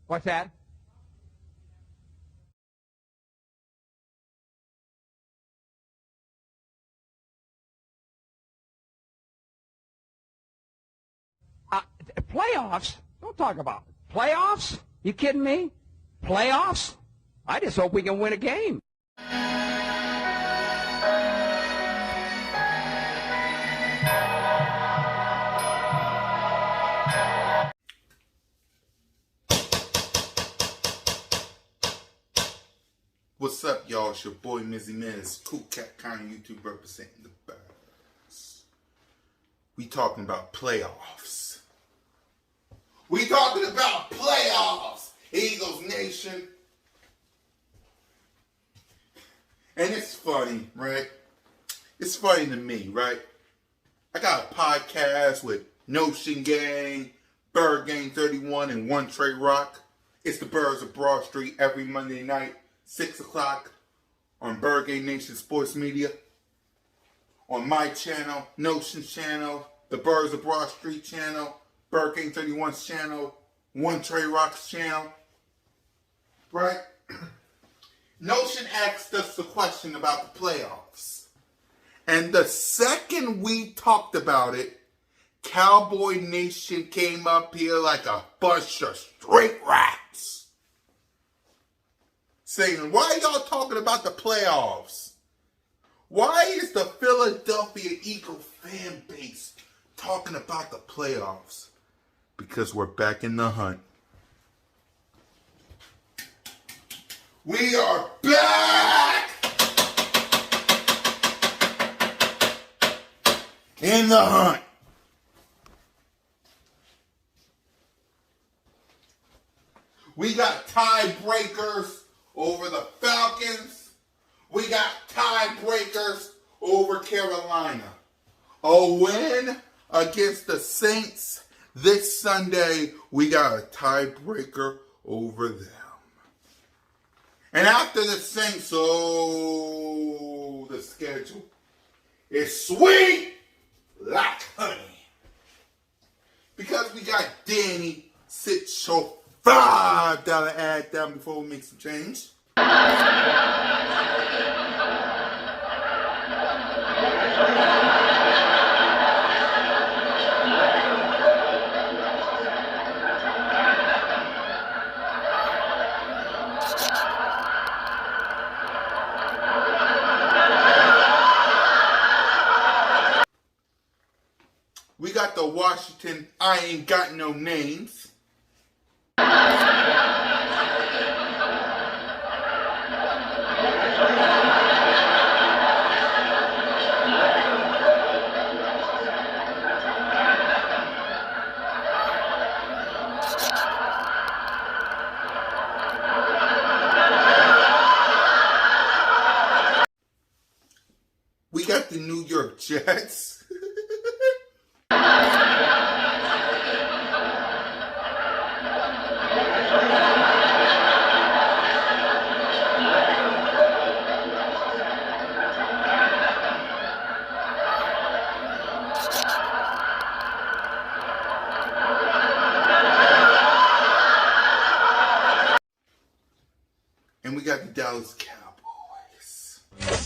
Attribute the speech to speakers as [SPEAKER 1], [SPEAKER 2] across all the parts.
[SPEAKER 1] What's that? Playoffs? Don't talk about it. Playoffs? You kidding me? Playoffs? I just hope we can win a game.
[SPEAKER 2] What's up, y'all? It's your boy Mizzy Miz, Cool Cat Kind YouTube representing the Bears. We talking about playoffs. We talking about playoffs, Eagles Nation. And it's funny, right? It's funny to me, right? I got a podcast with Notion Gang, Bird Gang 31, and One Trey Rock. It's the Birds of Broad Street every Monday night, 6 o'clock on Bird Gang Nation Sports Media. On my channel, Notion channel, the Birds of Broad Street channel, Bird Gang 31's channel, One Trey Rock's channel. Right? Notion asked us the question about the playoffs. And the second we talked about it, Cowboy Nation came up here like a bunch of straight rats, saying, why are y'all talking about the playoffs? Why is the Philadelphia Eagle fan base talking about the playoffs? Because we're back in the hunt. We are back in the hunt. We got tiebreakers over the Falcons. We got tiebreakers over Carolina. A win against the Saints this Sunday. We got a tiebreaker over them. And after the Saints, the schedule is sweet like honey. Because we got Danny sit your $5 ad down before we make some change. We got the Washington I Ain't Got No Names. We got the New York Jets. And we got the Dallas Cowboys.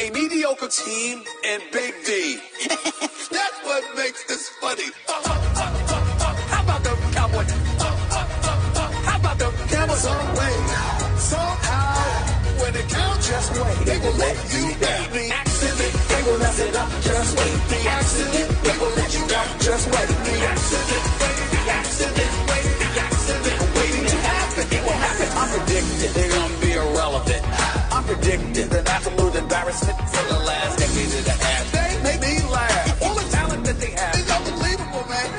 [SPEAKER 3] A mediocre team and Big D. That's what makes this funny. How about the Cowboys? How about the Cowboys? Some way, somehow, when it counts, just wait. They will let you down. The accident, they will mess it up. Just wait. The accident, they will let you down. Just wait. The accident, the accident, the accident, waiting to happen. It will happen. I'm predicting they're gonna be irrelevant. I'm predicting an absolute embarrassment for the last decade and a half. They make me laugh. All the talent that they have is unbelievable, man.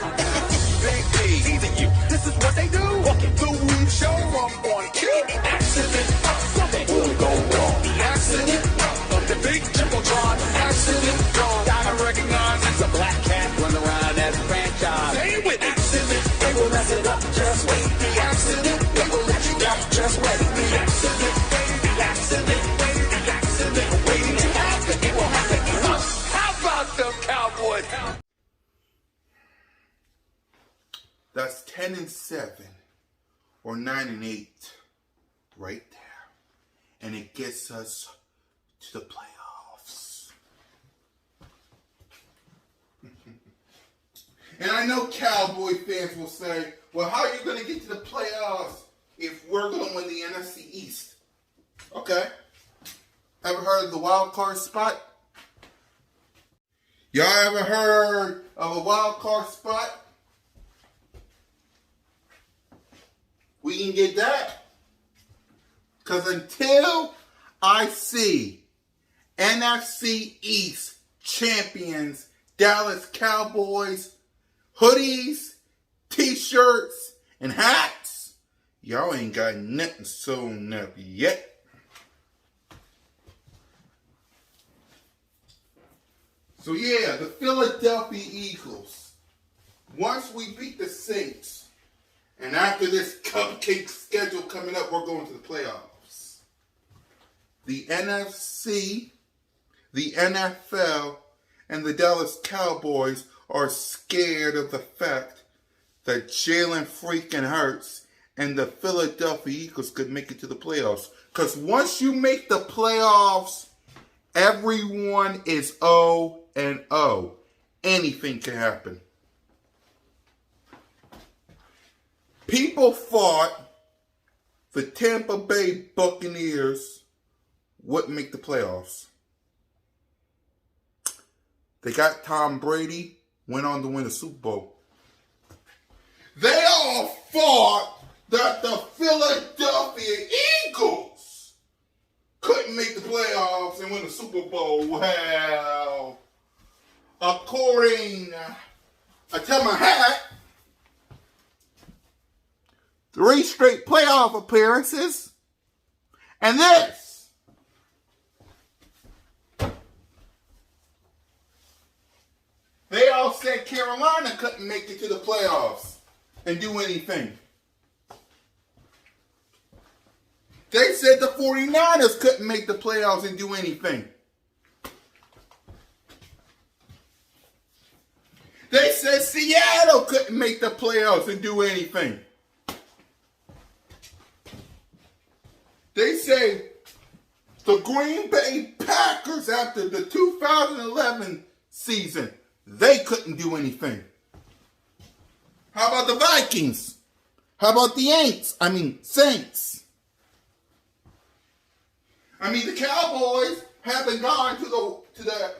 [SPEAKER 3] Big D, teasing you. This is what they do. Walking through the show on cue. Accident, something will go wrong. The accident of the big Jumbotron. Accident, gotta recognize it's a black cat running around that franchise. Say with accident, they will mess it up. Just wait. The accident, they will let you down. Just wait. The accident. The accident, waiting to happen. It will happen.
[SPEAKER 2] or 9-8 right there. And it gets us to the playoffs. And I know Cowboy fans will say, well, how are you going to get to the playoffs if we're going to win the NFC East? Okay. Ever heard of the wild card spot? Y'all ever heard of a wild card spot? We can get that. Because until I see NFC East champions, Dallas Cowboys, hoodies, t-shirts, and hats, y'all ain't got nothing sewn up yet. So yeah, the Philadelphia Eagles, once we beat the Saints, and after this cupcake schedule coming up, we're going to the playoffs. The NFC, the NFL, and the Dallas Cowboys are scared of the fact that Jalen freaking Hurts and the Philadelphia Eagles could make it to the playoffs. Because once you make the playoffs, everyone is 0-0. Anything can happen. People thought the Tampa Bay Buccaneers wouldn't make the playoffs. They got Tom Brady, went on to win the Super Bowl. They all thought that the Philadelphia Eagles couldn't make the playoffs and win the Super Bowl. Well, according I tell my hat, 3 straight playoff appearances, and this. They all said Carolina couldn't make it to the playoffs and do anything. They said the 49ers couldn't make the playoffs and do anything. They said Seattle couldn't make the playoffs and do anything. They say the Green Bay Packers after the 2011 season, they couldn't do anything. How about the Vikings? How about the Saints? The Cowboys haven't gone to the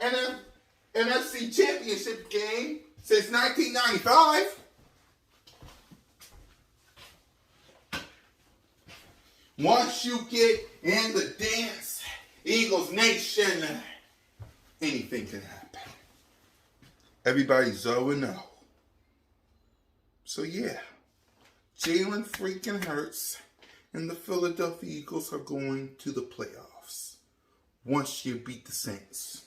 [SPEAKER 2] NFC Championship game since 1995. Once you get in the dance, Eagles Nation, anything can happen. Everybody's 0-0. So yeah, Jalen freaking Hurts and the Philadelphia Eagles are going to the playoffs. Once you beat the Saints.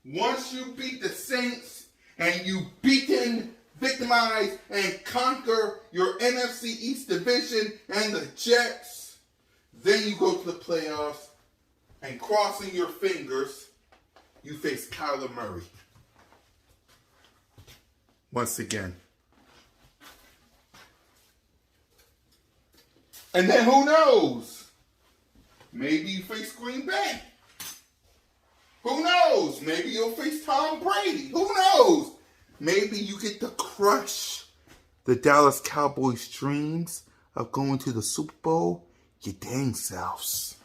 [SPEAKER 2] Once you beat the Saints and you beaten, victimize, and conquer your NFC East division and the Jets, then you go to the playoffs and crossing your fingers, you face Kyler Murray. Once again. And then who knows? Maybe you face Green Bay. Who knows? Maybe you'll face Tom Brady. Who knows? Maybe you get to crush the Dallas Cowboys' dreams of going to the Super Bowl. Your dang selves.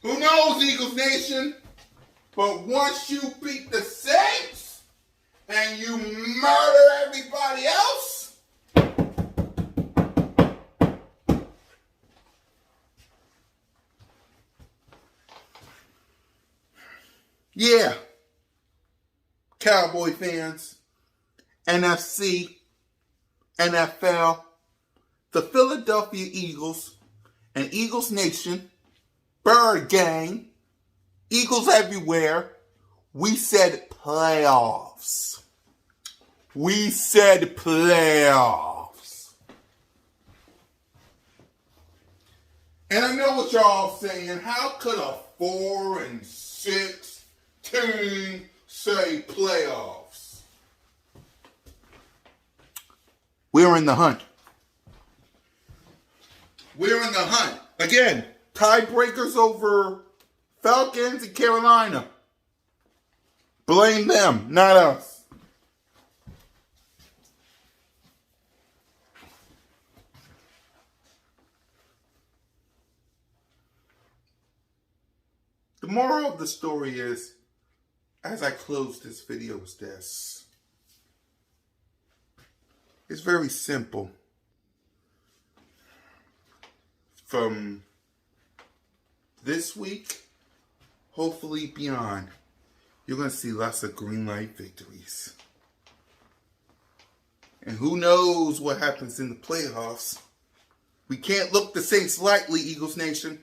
[SPEAKER 2] Who knows, Eagles Nation? But once you beat the Saints and you murder everybody else, yeah, Cowboy fans, NFC, NFL, the Philadelphia Eagles, and Eagles Nation, Bird Gang, Eagles everywhere, we said playoffs. We said playoffs. And I know what y'all saying. How could a 4-6 team say playoffs? we're in the hunt. We're in the hunt. Again, tiebreakers over Falcons and Carolina. Blame them, not us. The moral of the story is, as I close this video, is this. It's very simple. From this week, hopefully beyond, you're going to see lots of green light victories. And who knows what happens in the playoffs. We can't look the Saints lightly, Eagles Nation.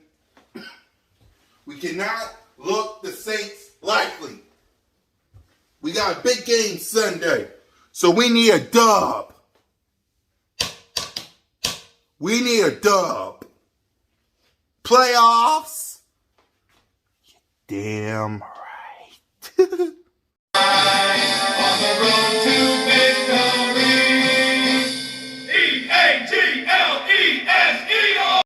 [SPEAKER 2] We cannot look the Saints lightly. We got a big game Sunday, so we need a dub. We need a dub. Playoffs? You damn